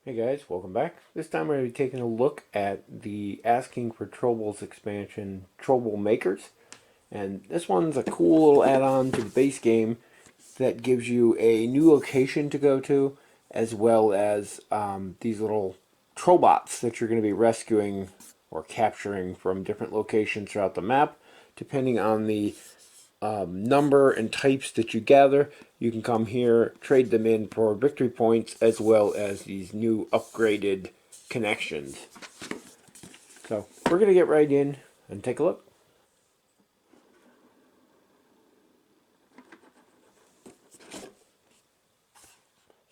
Hey guys, welcome back. This time we're going to be taking a look at the Asking for Trobils expansion, Trobil Makers. And this one's a cool little add-on to the base game that gives you a new location to go to, as well as these little Trobots that you're going to be rescuing or capturing from different locations throughout the map, depending on the number and types that you gather. You can come here, trade them in for victory points, as well as these new upgraded connections. So we're going to get right in and take a look.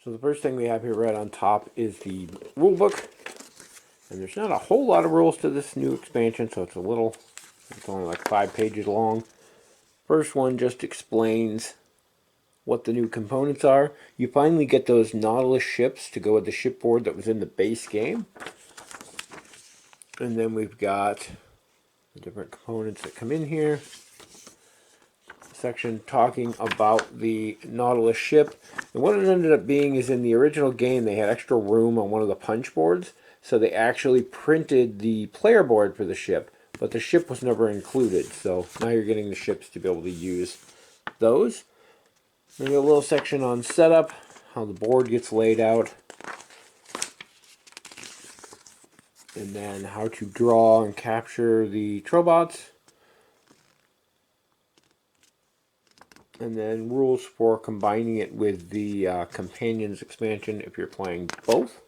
So the first thing we have here right on top is the rule book. And there's not a whole lot of rules to this new expansion, so it's only like 5 pages long. First one just explains what the new components are. You finally get those Nautilus ships to go with the shipboard that was in the base game. And then we've got the different components that come in here. Section talking about the Nautilus ship. And what it ended up being is in the original game they had extra room on one of the punch boards. So they actually printed the player board for the ship. But the ship was never included. So now you're getting the ships to be able to use those. There's a little section on setup, how the board gets laid out, and then how to draw and capture the Trobots, and then rules for combining it with the Companions expansion if you're playing both,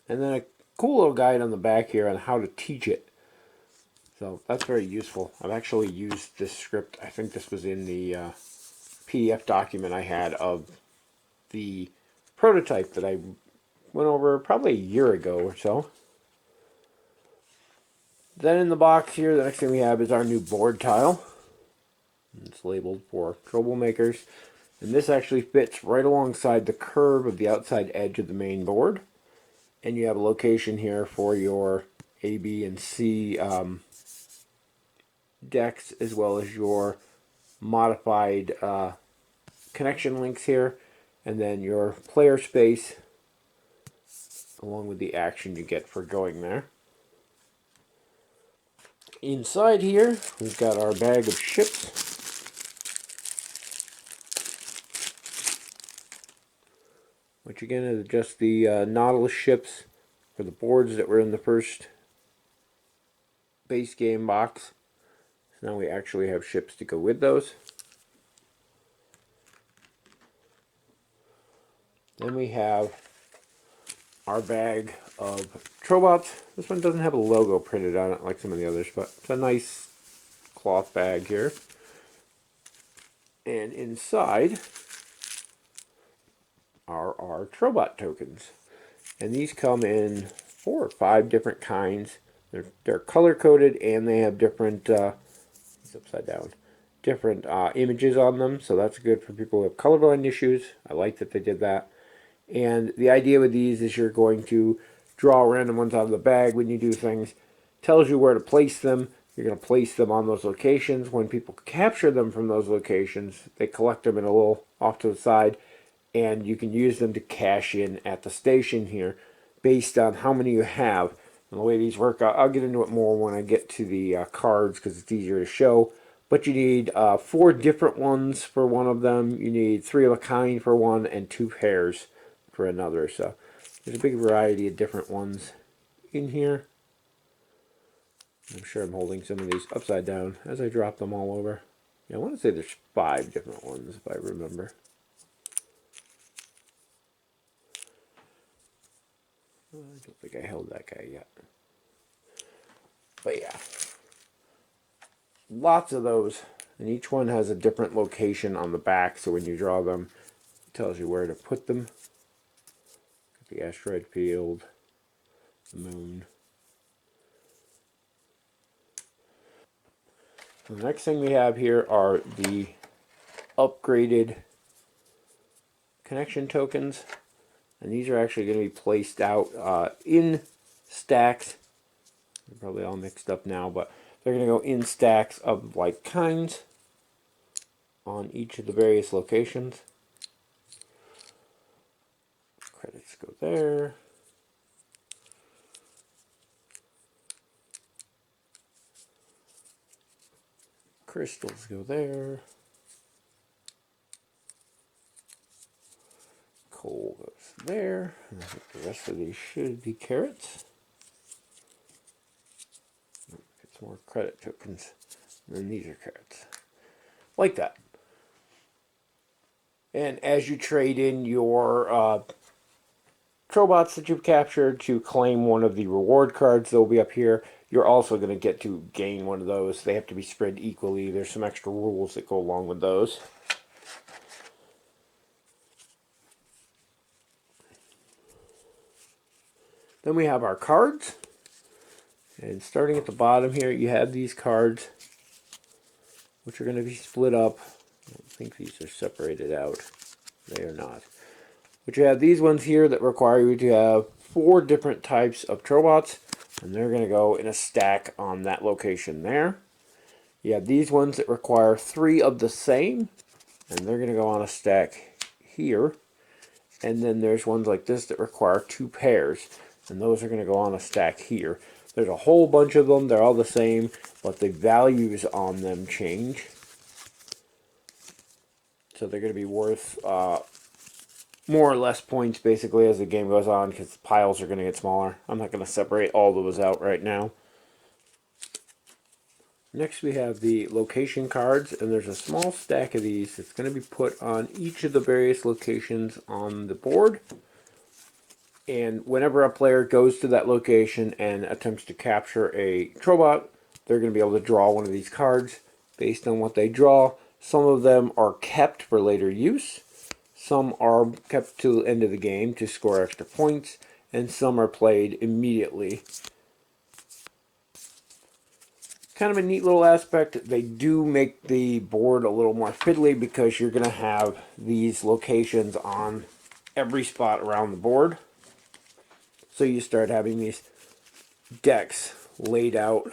and then a cool little guide on the back here on how to teach it. So that's very useful. I've actually used this script. I think this was in the PDF document I had of the prototype that I went over probably a year ago or so. Then in the box here, the next thing we have is our new board tile. It's labeled for Trobil Makers. And this actually fits right alongside the curve of the outside edge of the main board. And you have a location here for your A, B, and C decks, as well as your modified connection links here. And then your player space, along with the action you get for going there. Inside here, we've got our bag of ships. Which again is just the Nautilus ships for the boards that were in the first base game box. So now we actually have ships to go with those. Then we have our bag of Trobots. This one doesn't have a logo printed on it like some of the others, but it's a nice cloth bag here. And inside are our Trobot tokens. And these come in 4 or 5 different kinds. They're color coded and they have different it's upside down, different images on them, so that's good for people who have colorblind issues. I like that they did that. And the idea with these is you're going to draw random ones out of the bag when you do things. Tells you where to place them. You're going to place them on those locations. When people capture them from those locations, they collect them in a little off to the side, and you can use them to cash in at the station here based on how many you have. And the way these work, I'll get into it more when I get to the cards because it's easier to show. But you need 4 different ones for one of them. You need 3 of a kind for one and 2 pairs for another. So there's a big variety of different ones in here. I'm sure I'm holding some of these upside down as I drop them all over. Yeah, I want to say there's 5 different ones if I remember. I don't think I held that guy yet. But yeah, lots of those. And each one has a different location on the back, so when you draw them, it tells you where to put them. The asteroid field, the moon. The next thing we have here are the upgraded connection tokens. And these are actually going to be placed out in stacks. They're probably all mixed up now, but they're going to go in stacks of like kinds on each of the various locations. Credits go there. Crystals go there. Coal goes there. And I think the rest of these should be carrots. Get some more credit tokens. And then these are carrots. Like that. And as you trade in your Trobots that you've captured to claim one of the reward cards that will be up here, you're also going to get to gain one of those. They have to be spread equally. There's some extra rules that go along with those. Then we have our cards. And starting at the bottom here, you have these cards, which are going to be split up. I don't think these are separated out. They are not. But you have these ones here that require you to have 4 different types of Trobots, and they're going to go in a stack on that location there. You have these ones that require 3 of the same, and they're going to go on a stack here. And then there's ones like this that require 2 pairs, and those are going to go on a stack here. There's a whole bunch of them. They're all the same, but the values on them change. So they're going to be worth more or less points basically as the game goes on, because the piles are going to get smaller. I'm not going to separate all those out right now. Next we have the location cards, and there's a small stack of these that's going to be put on each of the various locations on the board. And whenever a player goes to that location and attempts to capture a Trobot, they're going to be able to draw one of these cards based on what they draw. Some of them are kept for later use. Some are kept to the end of the game to score extra points, and some are played immediately. Kind of a neat little aspect. They do make the board a little more fiddly because you're going to have these locations on every spot around the board. So you start having these decks laid out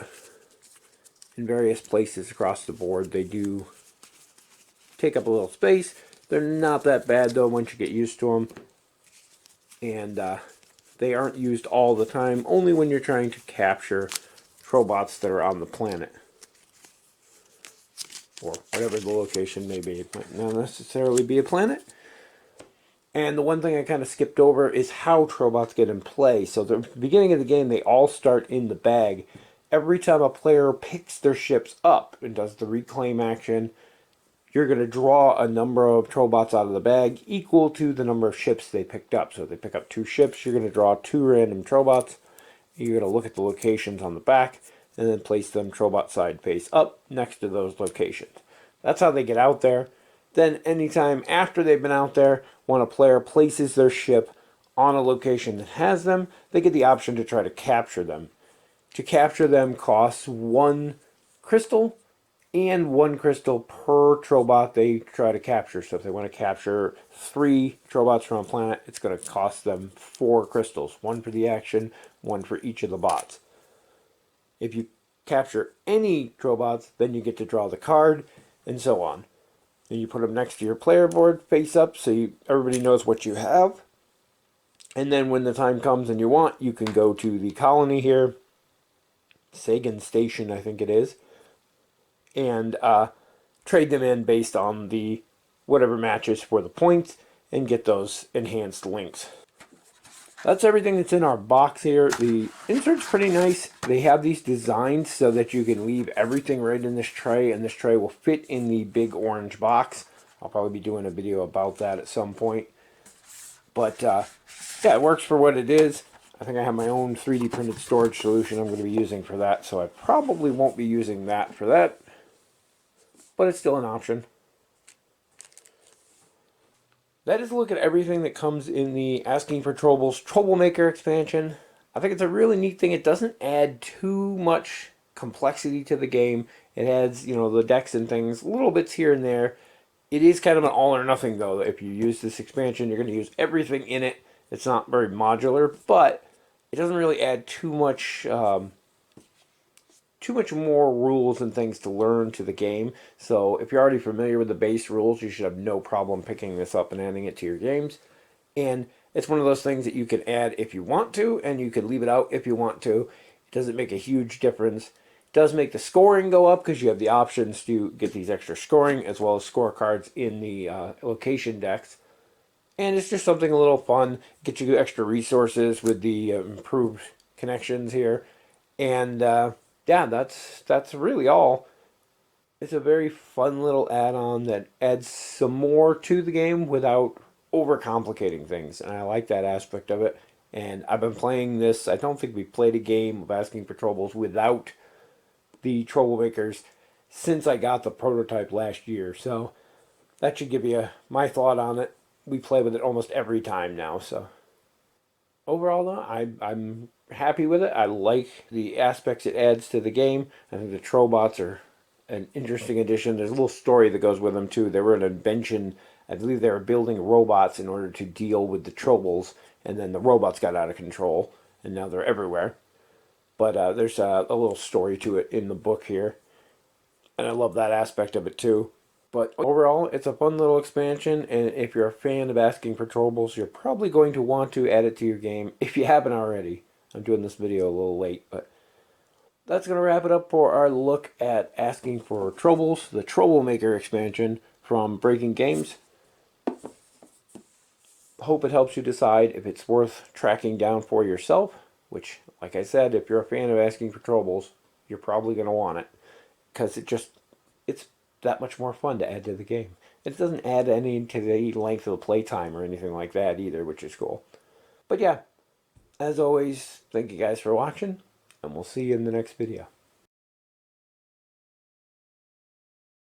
in various places across the board. They do take up a little space. They're not that bad though once you get used to them. And they aren't used all the time, only when you're trying to capture Trobots that are on the planet. Or whatever the location may be. It might not necessarily be a planet. And the one thing I kind of skipped over is how Trobots get in play. So the beginning of the game, they all start in the bag. Every time a player picks their ships up and does the reclaim action, you're going to draw a number of Trobots out of the bag equal to the number of ships they picked up. So if they pick up 2 ships, you're going to draw 2 random Trobots. You're going to look at the locations on the back and then place them Trobot side face up next to those locations. That's how they get out there. Then anytime after they've been out there, when a player places their ship on a location that has them, they get the option to try to capture them. To capture them costs 1 crystal and 1 crystal per Trobot they try to capture. So if they want to capture 3 Trobots from a planet, it's going to cost them 4 crystals. 1 for the action, 1 for each of the bots. If you capture any Trobots, then you get to draw the card, and so on. And you put them next to your player board, face up, so everybody knows what you have. And then when the time comes and you want, you can go to the colony here, Sagan Station, I think it is, and trade them in based on the whatever matches for the points, and get those enhanced links. That's everything that's in our box here. The insert's pretty nice. They have these designed so that you can leave everything right in this tray, and this tray will fit in the big orange box. I'll probably be doing a video about that at some point. But yeah, it works for what it is. I think I have my own 3D printed storage solution I'm going to be using for that, so I probably won't be using that for that. But it's still an option. That is a look at everything that comes in the Asking for Trobils Troublemaker expansion. I think it's a really neat thing. It doesn't add too much complexity to the game. It adds, the decks and things, little bits here and there. It is kind of an all or nothing, though. If you use this expansion, you're going to use everything in it. It's not very modular, but it doesn't really add too much more rules and things to learn to the game. So if you're already familiar with the base rules, you should have no problem picking this up and adding it to your games. And It's one of those things that you can add if you want to, and you can leave it out if you want to. It doesn't make a huge difference. It does make the scoring go up because you have the options to get these extra scoring as well as scorecards in the location decks. And it's just something a little fun. Get you extra resources with the improved connections here. And yeah, that's really all. It's a very fun little add-on that adds some more to the game without overcomplicating things, and I like that aspect of it. And I've been playing this. I don't think we played a game of asking for Trobils without the troublemakers since I got the prototype last year. So that should give you my thought on it. We play with it almost every time now. So overall, though, I'm happy with it. I like the aspects it adds to the game. I think the Trobots are an interesting addition. There's a little story that goes with them too. They were an invention. I believe they were building robots in order to deal with the Trobils, and then the robots got out of control, and now they're everywhere. But there's a little story to it in the book here, and I love that aspect of it too. But overall, it's a fun little expansion, and if you're a fan of asking for Trobils, you're probably going to want to add it to your game if you haven't already. I'm doing this video a little late, but that's going to wrap it up for our look at asking for Trobils, the Troublemaker expansion from Breaking Games. Hope it helps you decide if it's worth tracking down for yourself, which, like I said, if you're a fan of asking for Trobils, you're probably going to want it, because it's that much more fun to add to the game. It doesn't add any to the length of the playtime or anything like that either, which is cool. But yeah, as always, thank you guys for watching, and we'll see you in the next video.